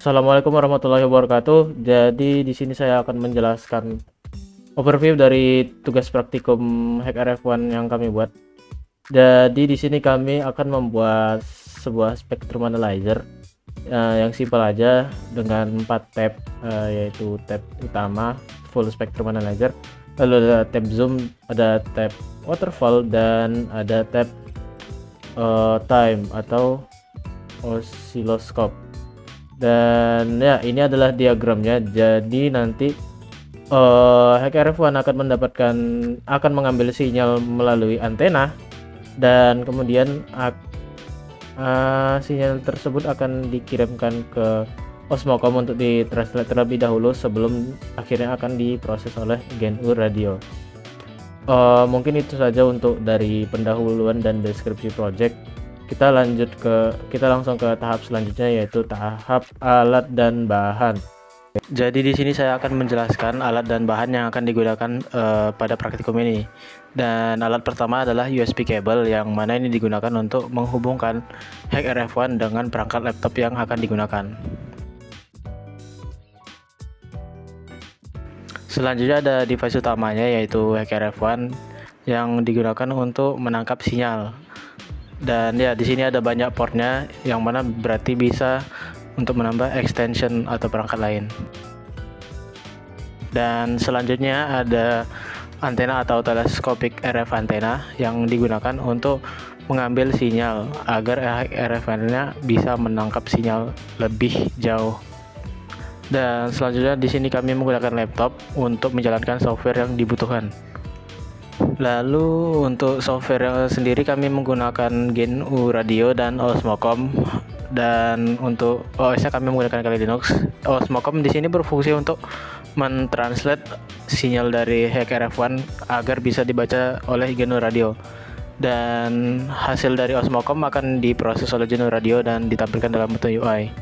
Assalamualaikum warahmatullahi wabarakatuh. Jadi di sini saya akan menjelaskan overview dari tugas praktikum Hack RF1 yang kami buat. Jadi di sini kami akan membuat sebuah spectrum analyzer yang simpel aja dengan 4 tab, yaitu tab utama full spectrum analyzer, lalu ada tab zoom, ada tab waterfall, dan ada tab time atau oscilloscope. Dan ya, ini adalah diagramnya. Jadi nanti Hack RF1 akan mengambil sinyal melalui antena, dan kemudian sinyal tersebut akan dikirimkan ke Osmocom untuk ditranslate terlebih dahulu sebelum akhirnya akan diproses oleh GNU Radio. Mungkin itu saja untuk dari pendahuluan dan deskripsi project. Kita langsung ke tahap selanjutnya, yaitu tahap alat dan bahan. Jadi di sini saya akan menjelaskan alat dan bahan yang akan digunakan pada praktikum ini. Dan alat pertama adalah USB cable, yang mana ini digunakan untuk menghubungkan Hack RF1 dengan perangkat laptop yang akan digunakan. Selanjutnya ada device utamanya, yaitu Hack RF1 yang digunakan untuk menangkap sinyal. Dan ya, di sini ada banyak portnya, yang mana berarti bisa untuk menambah extension atau perangkat lain. Dan selanjutnya ada antena atau telescopic RF antena yang digunakan untuk mengambil sinyal agar RF-nya bisa menangkap sinyal lebih jauh. Dan selanjutnya di sini kami menggunakan laptop untuk menjalankan software yang dibutuhkan. Lalu untuk software sendiri kami menggunakan GNU Radio dan Osmocom, dan untuk OS-nya kami menggunakan Kali Linux. Osmocom di sini berfungsi untuk mentranslate sinyal dari Hack RF1 agar bisa dibaca oleh GNU Radio, dan hasil dari Osmocom akan diproses oleh GNU Radio dan ditampilkan dalam bentuk UI.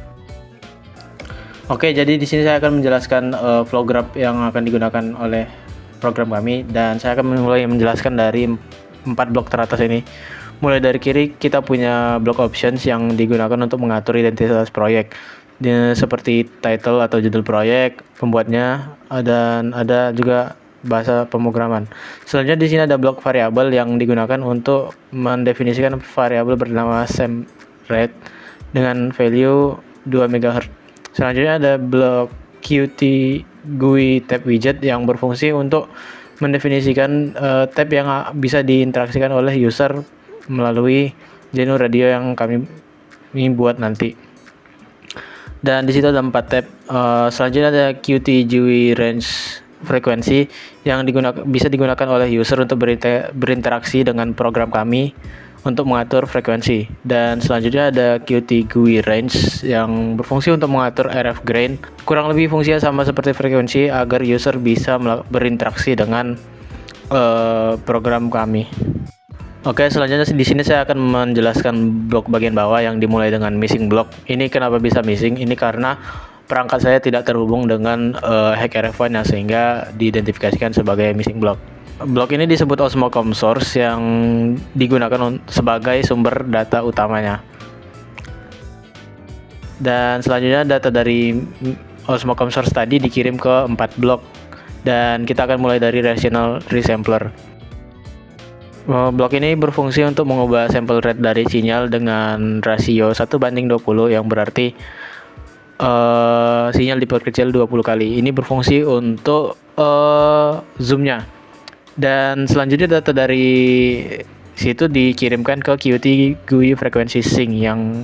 Oke, jadi di sini saya akan menjelaskan flow graph yang akan digunakan oleh program kami, dan saya akan mulai menjelaskan dari 4 blok teratas ini. Mulai dari kiri kita punya block options yang digunakan untuk mengatur identitas proyek, seperti title atau judul proyek, pembuatnya, dan ada juga bahasa pemrograman. Selanjutnya di sini ada blok variabel yang digunakan untuk mendefinisikan variabel bernama same rate dengan value 2 MHz. Selanjutnya ada blok Qt GUI tab widget yang berfungsi untuk mendefinisikan tab yang bisa diinteraksikan oleh user melalui GNU Radio yang kami buat nanti. Dan di situ ada 4 tab. Selanjutnya ada Qt GUI range frekuensi yang bisa digunakan oleh user untuk berinteraksi dengan program kami untuk mengatur frekuensi. Dan selanjutnya ada Qt GUI range yang berfungsi untuk mengatur RF gain. Kurang lebih fungsinya sama seperti frekuensi agar user bisa berinteraksi dengan program kami. Oke, selanjutnya di sini saya akan menjelaskan blok bagian bawah yang dimulai dengan missing block. Ini kenapa bisa missing? Ini karena perangkat saya tidak terhubung dengan Hack RF1 sehingga diidentifikasikan sebagai missing block. Blok ini disebut Osmocom source yang digunakan sebagai sumber data utamanya. Dan selanjutnya data dari Osmocom source tadi dikirim ke 4 blok, dan kita akan mulai dari rational resampler. Blok ini berfungsi untuk mengubah sample rate dari sinyal dengan rasio 1:20, yang berarti sinyal diperkecil 20 kali. Ini berfungsi untuk zoomnya. Dan selanjutnya data dari situ dikirimkan ke Qt GUI frekuensi sync, yang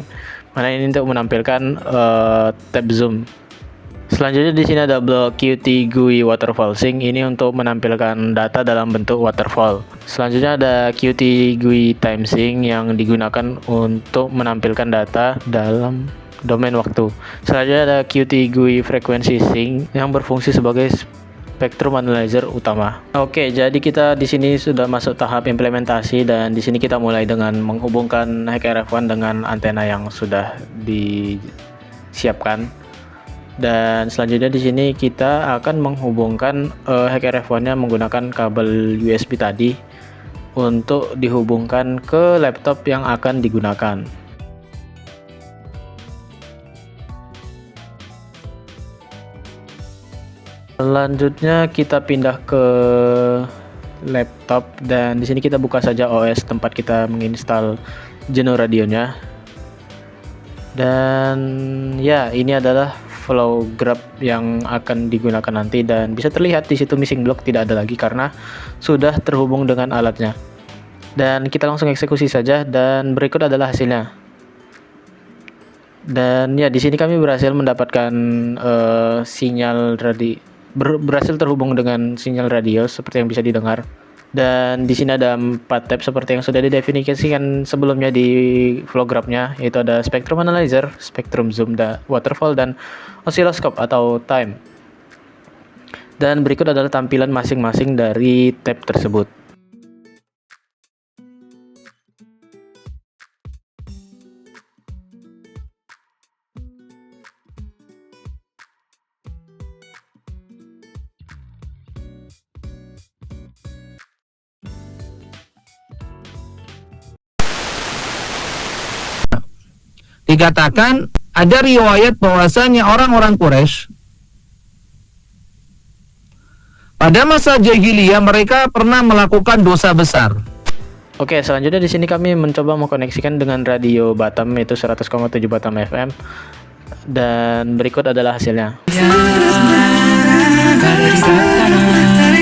mana ini untuk menampilkan tab zoom. Selanjutnya di sini ada blok Qt GUI waterfall sync, ini untuk menampilkan data dalam bentuk waterfall. Selanjutnya ada Qt GUI time sync yang digunakan untuk menampilkan data dalam domain waktu. Selanjutnya ada Qt GUI frekuensi sync yang berfungsi sebagai spectrum analyzer utama. Oke, jadi kita di sini sudah masuk tahap implementasi, dan di sini kita mulai dengan menghubungkan Hack RF1 dengan antena yang sudah disiapkan. Dan selanjutnya di sini kita akan menghubungkan Hack RF1-nya menggunakan kabel USB tadi untuk dihubungkan ke laptop yang akan digunakan. Selanjutnya kita pindah ke laptop dan di sini kita buka saja OS tempat kita menginstal Geno radionya. Dan ya, ini adalah flow grab yang akan digunakan nanti, dan bisa terlihat di situ missing block tidak ada lagi karena sudah terhubung dengan alatnya. Dan kita langsung eksekusi saja, dan berikut adalah hasilnya. Dan ya, di sini kami berhasil mendapatkan sinyal berhasil terhubung dengan sinyal radio seperti yang bisa didengar. Dan di sini ada 4 tab seperti yang sudah didefinisikan sebelumnya di flow graph-nya, yaitu ada spectrum analyzer, spectrum zoom, waterfall, dan oscilloscope atau time. Dan berikut adalah tampilan masing-masing dari tab tersebut. Dikatakan ada riwayat bahwasanya orang-orang Quraisy pada masa jahiliyah mereka pernah melakukan dosa besar. Oke, selanjutnya di sini kami mencoba mengkoneksikan dengan radio Batam, yaitu 100,7 Batam FM. Dan berikut adalah hasilnya.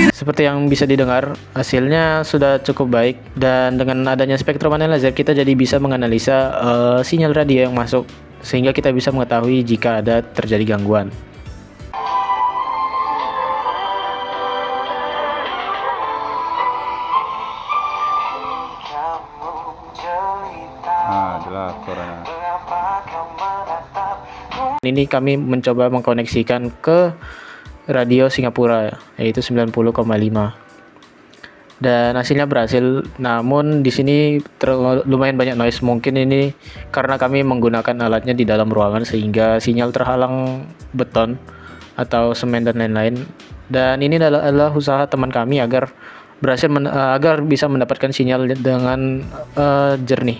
Seperti yang bisa didengar, hasilnya sudah cukup baik, dan dengan adanya spectrum analyzer kita jadi bisa menganalisa sinyal radio yang masuk, sehingga kita bisa mengetahui jika ada terjadi gangguan. Jelas suaranya. Ini kami mencoba mengkoneksikan ke radio Singapura, yaitu 90,5. Dan hasilnya berhasil, namun di sini lumayan banyak noise. Mungkin ini karena kami menggunakan alatnya di dalam ruangan sehingga sinyal terhalang beton atau semen dan lain-lain. Dan ini adalah usaha teman kami agar agar bisa mendapatkan sinyal dengan jernih.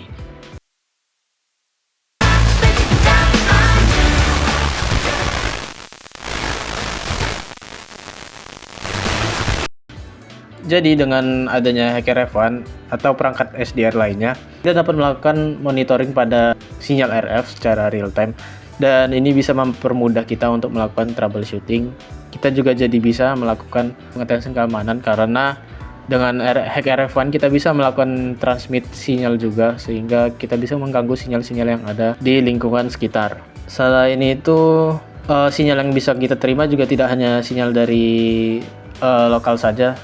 Jadi dengan adanya Hacker F1 atau perangkat SDR lainnya, kita dapat melakukan monitoring pada sinyal RF secara real time, dan ini bisa mempermudah kita untuk melakukan troubleshooting. Kita juga jadi bisa melakukan pengetesan keamanan karena dengan Hacker F1 kita bisa melakukan transmit sinyal juga, sehingga kita bisa mengganggu sinyal-sinyal yang ada di lingkungan sekitar. Selain itu, sinyal yang bisa kita terima juga tidak hanya sinyal dari lokal saja,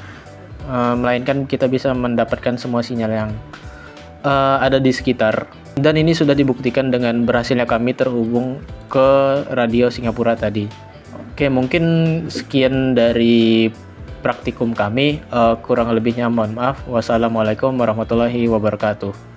melainkan kita bisa mendapatkan semua sinyal yang ada di sekitar. Dan ini sudah dibuktikan dengan berhasilnya kami terhubung ke radio Singapura tadi. Oke, mungkin sekian dari praktikum kami. Kurang lebihnya mohon maaf. Wassalamualaikum warahmatullahi wabarakatuh.